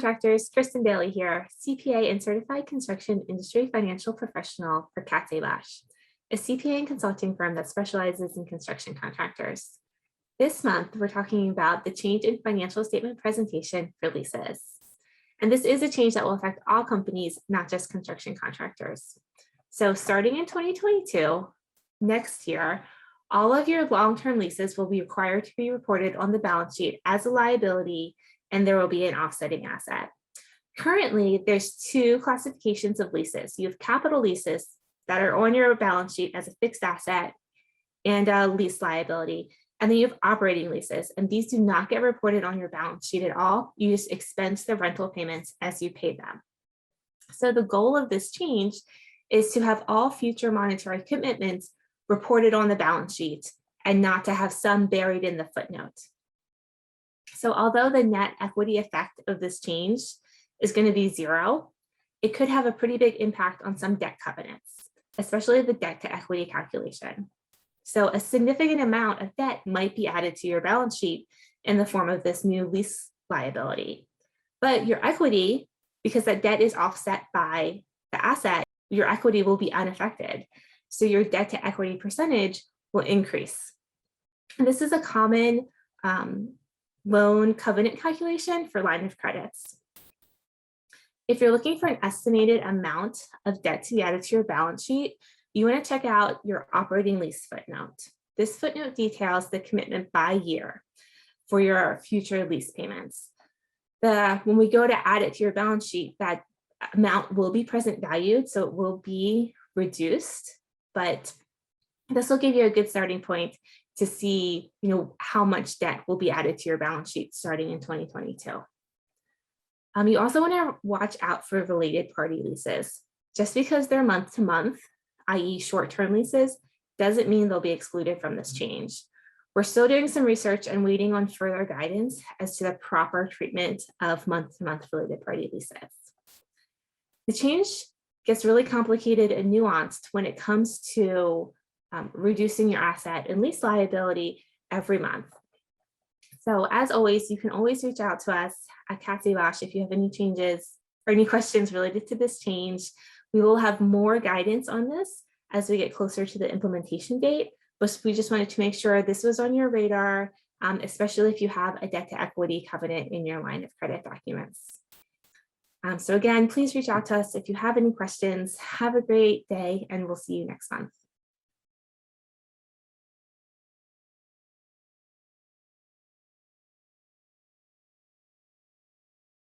Contractors, Kristin Bailey here, CPA and Certified Construction Industry Financial Professional for Bosch, a CPA and consulting firm that specializes in construction contractors. This month, we're talking about the change in financial statement presentation for leases. And this is a change that will affect all companies, not just construction contractors. So starting in 2022, next year, all of your long-term leases will be required to be reported on the balance sheet as a liability, and there will be an offsetting asset. Currently, there's two classifications of leases. You have capital leases that are on your balance sheet as a fixed asset and a lease liability. And then you have operating leases, and these do not get reported on your balance sheet at all. You just expense the rental payments as you pay them. So the goal of this change is to have all future monetary commitments reported on the balance sheet and not to have some buried in the footnote. So although the net equity effect of this change is going to be zero, it could have a pretty big impact on some debt covenants, especially the debt to equity calculation. So a significant amount of debt might be added to your balance sheet in the form of this new lease liability. But your equity, because that debt is offset by the asset, your equity will be unaffected. So your debt to equity percentage will increase. And this is a common loan covenant calculation for line of credits. If you're looking for an estimated amount of debt to be added to your balance sheet, you want to check out your operating lease footnote. This footnote details the commitment by year for your future lease payments. When we go to add it to your balance sheet, that amount will be present valued, so it will be reduced, but this will give you a good starting point to see, how much debt will be added to your balance sheet starting in 2022. You also want to watch out for related party leases. Just because they're month to month, i.e. short-term leases, doesn't mean they'll be excluded from this change. We're still doing some research and waiting on further guidance as to the proper treatment of month-to-month related party leases. The change gets really complicated and nuanced when it comes to reducing your asset and lease liability every month. So as always, you can always reach out to us at Bosch if you have any changes or any questions related to this change. We will have more guidance on this as we get closer to the implementation date, but we just wanted to make sure this was on your radar, especially if you have a debt to equity covenant in your line of credit documents. So again, please reach out to us if you have any questions. Have a great day, and we'll see you next month.